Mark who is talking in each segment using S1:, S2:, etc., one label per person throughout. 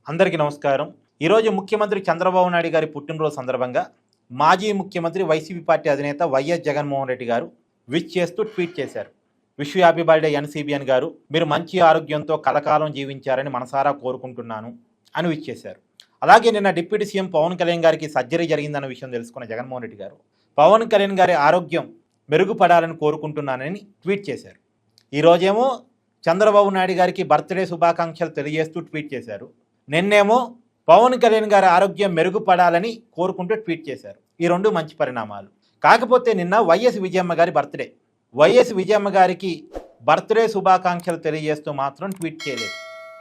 S1: అందరికీ నమస్కారం. ఈరోజు ముఖ్యమంత్రి చంద్రబాబు నాయుడు గారి పుట్టినరోజు సందర్భంగా మాజీ ముఖ్యమంత్రి వైసీపీ పార్టీ అధినేత వైఎస్ జగన్మోహన్ రెడ్డి గారు విష్ చేస్తూ ట్వీట్ చేశారు. Wish you happy birthday NCBN గారు, మీరు మంచి ఆరోగ్యంతో కలకాలం జీవించారని మనసారా కోరుకుంటున్నాను అని విష్ చేశారు. అలాగే నిన్న డిప్యూటీ సీఎం పవన్ కళ్యాణ్ గారికి సర్జరీ జరిగిందన్న విషయం తెలుసుకున్న జగన్మోహన్ రెడ్డి గారు పవన్ కళ్యాణ్ గారి ఆరోగ్యం మెరుగుపడాలని కోరుకుంటున్నానని ట్వీట్ చేశారు. ఈరోజేమో చంద్రబాబు నాయుడు గారికి బర్త్డే శుభాకాంక్షలు తెలియజేస్తూ ట్వీట్ చేశారు. నిన్నేమో పవన్ కళ్యాణ్ గారి ఆరోగ్యం మెరుగుపడాలని కోరుకుంటూ ట్వీట్ చేశారు. ఈ రెండు మంచి పరిణామాలు. కాకపోతే నిన్న వైఎస్ విజయమ్మ గారి బర్త్డే. వైఎస్ విజయమ్మ గారికి బర్త్డే శుభాకాంక్షలు తెలియజేస్తూ మాత్రం ట్వీట్ చేయలేదు.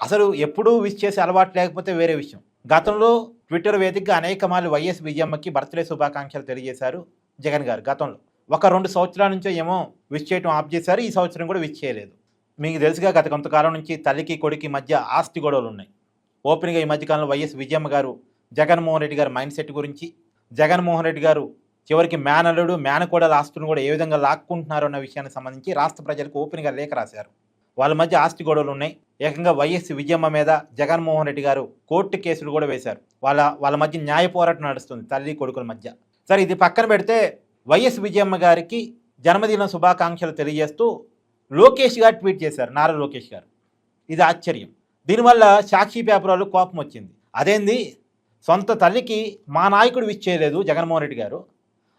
S1: అసలు ఎప్పుడూ విష్ చేసే అలవాటు లేకపోతే వేరే విషయం. గతంలో ట్విట్టర్ వేదికగా అనేక మార్లు వైఎస్ విజయమ్మకి బర్త్డే శుభాకాంక్షలు తెలియజేశారు జగన్ గారు. గతంలో 1-2 సంవత్సరాల నుంచో ఏమో విష్ చేయడం ఆఫ్ చేశారు. ఈ సంవత్సరం కూడా విష్ చేయలేదు. మీకు తెలుసుగా గత కొంతకాలం నుంచి తల్లికి కొడుకు మధ్య ఆస్తి గొడవలు ఉన్నాయి. ఓపెన్గా ఈ మధ్యకాలంలో వైఎస్ విజయమ్మ గారు జగన్మోహన్ రెడ్డి గారి మైండ్ సెట్ గురించి, జగన్మోహన్ రెడ్డి గారు చివరికి మేనల్లుడు మేనకోడల ఆస్తులను కూడా ఏ విధంగా లాక్కుంటున్నారు అన్న విషయానికి సంబంధించి రాష్ట్ర ప్రజలకు ఓపెన్గా లేఖ రాశారు. వాళ్ళ మధ్య ఆస్తి గొడవలు ఉన్నాయి. ఏకంగా వైఎస్ విజయమ్మ మీద జగన్మోహన్ రెడ్డి గారు కోర్టు కేసులు కూడా వేశారు. వాళ్ళ మధ్య న్యాయ పోరాటం నడుస్తుంది తల్లి కొడుకుల మధ్య. సరే, ఇది పక్కన పెడితే వైఎస్ విజయమ్మ గారికి జన్మదిన శుభాకాంక్షలు తెలియజేస్తూ లోకేష్ గారు ట్వీట్ చేశారు. నారా లోకేష్ గారు. ఇది ఆశ్చర్యం. దీనివల్ల సాక్షి పేపర్ వాళ్ళు కోపం వచ్చింది. అదేంది, సొంత తల్లికి మా నాయకుడు విష్ చేయలేదు జగన్మోహన్ రెడ్డి గారు,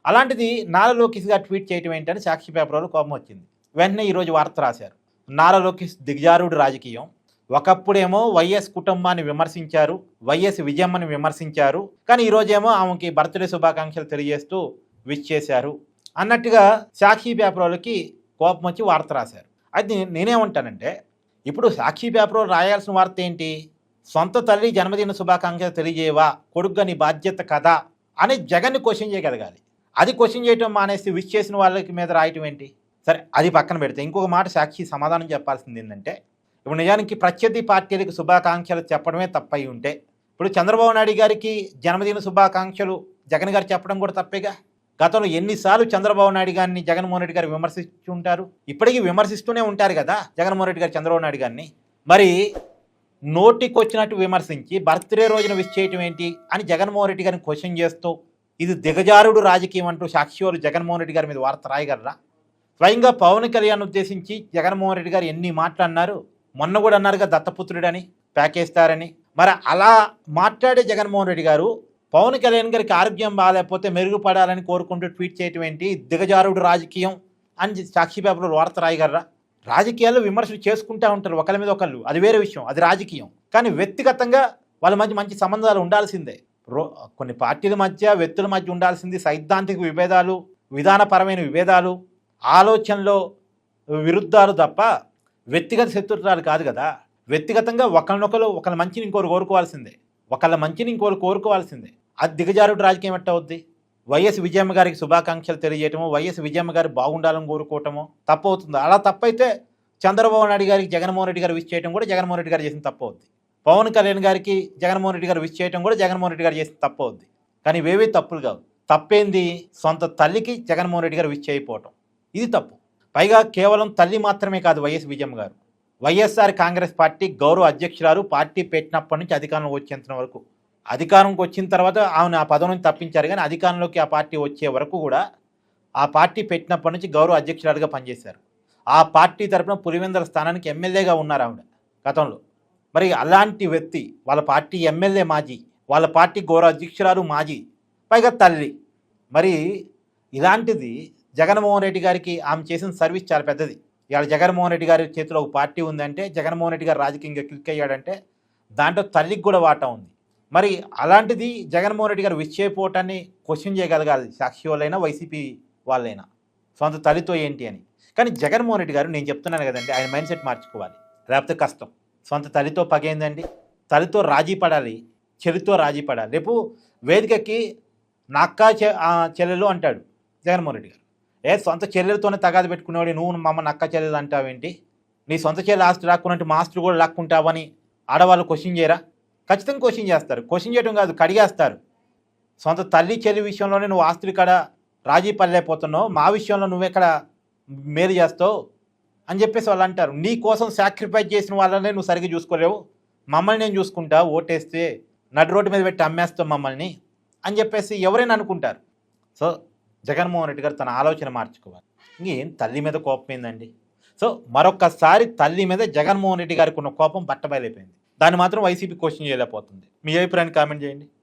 S1: అలాంటిది నారా లోకేష్ గారు ట్వీట్ చేయటం ఏంటని సాక్షి పేపర్ వాళ్ళు కోపం వచ్చింది. వెంటనే ఈరోజు వార్త రాశారు. నారా లోకేష్ దిగజారుడు రాజకీయం. ఒకప్పుడేమో వైఎస్ కుటుంబాన్ని విమర్శించారు, వైఎస్ విజయమ్మని విమర్శించారు, కానీ ఈరోజేమో ఆమెకి బర్త్డే శుభాకాంక్షలు తెలియజేస్తూ విష్ చేశారు అన్నట్టుగా సాక్షి పేపర్ వాళ్ళకి కోపం వచ్చి వార్త రాశారు. అది నేనేమంటానంటే, ఇప్పుడు సాక్షి పేపర్లో రాయాల్సిన వార్త ఏంటి? సొంత తల్లి జన్మదిన శుభాకాంక్షలు తెలియజేవా, కొడుగ్గా నీ బాధ్యత కదా అని జగన్ని క్వశ్చన్ చేయగలగాలి. అది క్వశ్చన్ చేయటం మానేసి విష్ చేసిన వాళ్ళకి మీద రాయటం ఏంటి? సరే, అది పక్కన పెడితే ఇంకొక మాట సాక్షి సమాధానం చెప్పాల్సింది ఏంటంటే, ఇప్పుడు నిజానికి ప్రత్యర్థి పార్టీలకు శుభాకాంక్షలు చెప్పడమే తప్పై ఉంటే, ఇప్పుడు చంద్రబాబు నాయుడు గారికి జన్మదిన శుభాకాంక్షలు జగన్ గారు చెప్పడం కూడా తప్పేగా. గతంలో ఎన్నిసార్లు చంద్రబాబు నాయుడు గారిని జగన్మోహన్ రెడ్డి గారు విమర్శిస్తుంటారు, ఇప్పటికీ విమర్శిస్తూనే ఉంటారు కదా జగన్మోహన్ రెడ్డి గారు చంద్రబాబు నాయుడు గారిని. మరి నోటికి వచ్చినట్టు విమర్శించి బర్త్డే రోజున విష్ చేయటం ఏంటి అని జగన్మోహన్ రెడ్డి గారిని క్వశ్చన్ చేస్తూ ఇది దిగజారుడు రాజకీయం అంటూ సాక్షి వాళ్ళు జగన్మోహన్ రెడ్డి గారి మీద వార్త రాయగలరా? స్వయంగా పవన్ కళ్యాణ్ ఉద్దేశించి జగన్మోహన్ రెడ్డి గారు ఎన్ని మాటలు అన్నారు. మొన్న కూడా అన్నారుగా దత్తపుత్రుడని, ప్యాకేస్తారని. మరి అలా మాట్లాడే జగన్మోహన్ రెడ్డి గారు పవన్ కళ్యాణ్ గారికి ఆరోగ్యం బాగాలేకపోతే మెరుగుపడాలని కోరుకుంటూ ట్వీట్ చేయటం ఏంటి? దిగజారుడు రాజకీయం అని సాక్షి పేపర్లో వార్త రాయగలరా? రాజకీయాల్లో విమర్శలు చేసుకుంటూ ఉంటారు ఒకళ్ళ మీద ఒకళ్ళు, అది వేరే విషయం, అది రాజకీయం. కానీ వ్యక్తిగతంగా వాళ్ళ మధ్య మంచి సంబంధాలు ఉండాల్సిందే. కొన్ని పార్టీల మధ్య వ్యక్తుల మధ్య ఉండాల్సింది సైద్ధాంతిక విభేదాలు, విధానపరమైన విభేదాలు, ఆలోచనలో విరుద్ధాలు తప్ప వ్యక్తిగత శత్రుత్వాలు కాదు కదా. వ్యక్తిగతంగా ఒకళ్ళ మంచిని ఇంకోరు కోరుకోవాల్సిందే, ఒకళ్ళ మంచిని ఇంకోరు కోరుకోవాల్సిందే. అది దిగజారుడు రాజకీయం ఎట్ట అవుద్ది? వైఎస్ విజయమ్మ గారికి శుభాకాంక్షలు తెలియజేయటము, వైఎస్ విజయమ్మ గారు బాగుండాలని కోరుకోవటము తప్పు అవుతుంది. అలా తప్పైతే చంద్రబాబు నాయుడు గారికి జగన్మోహన్ రెడ్డి గారు విష్ చేయడం కూడా జగన్మోహన్ రెడ్డి గారు చేసిన తప్పు అవుద్ది. పవన్ కళ్యాణ్ గారికి జగన్మోహన్ రెడ్డి గారు విష్ చేయడం కూడా జగన్మోహన్ రెడ్డి గారు చేసిన తప్పు అవుద్ది. కానీ ఇవేవీ తప్పులు కావు. తప్పేంది, సొంత తల్లికి జగన్మోహన్ రెడ్డి గారు విష్ చేయకపోవటం, ఇది తప్పు. పైగా కేవలం తల్లి మాత్రమే కాదు వైఎస్ విజయమ్మ గారు, వైఎస్ఆర్ కాంగ్రెస్ పార్టీ గౌరవ అధ్యక్షురాలు, పార్టీ పెట్టినప్పటి నుంచి అధికారంలోకి వచ్చేంత వరకు, అధికారంకి వచ్చిన తర్వాత ఆమెను ఆ పదవి నుంచి తప్పించారు, కానీ అధికారంలోకి ఆ పార్టీ వచ్చే వరకు కూడా ఆ పార్టీ పెట్టినప్పటి నుంచి గౌరవ అధ్యక్షురాలుగా పనిచేశారు. ఆ పార్టీ తరఫున పులివెందుల స్థానానికి ఎమ్మెల్యేగా ఉన్నారు ఆవిడ గతంలో. మరి అలాంటి వ్యక్తి, వాళ్ళ పార్టీ ఎమ్మెల్యే మాజీ, వాళ్ళ పార్టీ గౌరవ అధ్యక్షురాలు మాజీ, పైగా తల్లి. మరి ఇలాంటిది జగన్మోహన్ రెడ్డి గారికి ఆమె చేసిన సర్వీస్ చాలా పెద్దది. ఇవాళ జగన్మోహన్ రెడ్డి గారి చేతిలో ఒక పార్టీ ఉందంటే, జగన్మోహన్ రెడ్డి గారు రాజకీయంగా క్లిక్ అయ్యాడంటే దాంట్లో తల్లికి కూడా వాటా ఉంది. మరి అలాంటిది జగన్మోహన్ రెడ్డి గారు విష్ చేయకపోవటాన్ని క్వశ్చన్ చేయగలగాలి సాక్షి వాళ్ళైనా వైసీపీ వాళ్ళైనా, సొంత తల్లితో ఏంటి అని. కానీ జగన్మోహన్ రెడ్డి గారు, నేను చెప్తున్నాను కదండి, ఆయన మైండ్ సెట్ మార్చుకోవాలి, లేకపోతే కష్టం. సొంత తల్లితో పగైందండి, తల్లితో రాజీ పడాలి, చెల్లితో రాజీ పడాలి. రేపు వేదికకి నా అక్క చెల్లెలు అంటాడు జగన్మోహన్ రెడ్డి గారు. సొంత చెల్లెలతోనే తగాదు పెట్టుకునేవాడు నువ్వు మమ్మల్ని అక్క చెల్లెలు అంటావేంటి? నీ సొంత చెల్లెలు ఆస్తి లాక్కున్నట్టు మా ఆస్తులు కూడా లాక్కుంటావని ఆడవాళ్ళు క్వశ్చన్ చేయరా? ఖచ్చితంగా క్వశ్చన్ చేస్తారు. క్వశ్చన్ చేయడం కాదు, కడిగేస్తారు. సొంత తల్లి చెల్లి విషయంలోనే నువ్వు ఆస్తులు కాడ రాజీ పడలేకపోతున్నావు, మా విషయంలో నువ్వెక్కడ మేలు చేస్తావు అని చెప్పేసి వాళ్ళు అంటారు. నీ కోసం సాక్రిఫైస్ చేసిన వాళ్ళనే నువ్వు సరిగ్గా చూసుకోలేవు, మమ్మల్ని నేను చూసుకుంటా, ఓటేస్తే నడి రోడ్డు మీద పెట్టి అమ్మేస్తాం మమ్మల్ని అని చెప్పేసి ఎవరైనా అనుకుంటారు. సో జగన్మోహన్ రెడ్డి గారు తన ఆలోచన మార్చుకోవాలి. ఇంకేం తల్లి మీద కోపం ఏందండి? సో మరొక్కసారి తల్లి మీద జగన్మోహన్ రెడ్డి గారికి ఉన్న కోపం బట్టబయలైపోయింది. దాన్ని మాత్రం వైసీపీ క్వశ్చన్ చేయలేకపోతుంది. మీ అభిప్రాయాన్ని కామెంట్ చేయండి.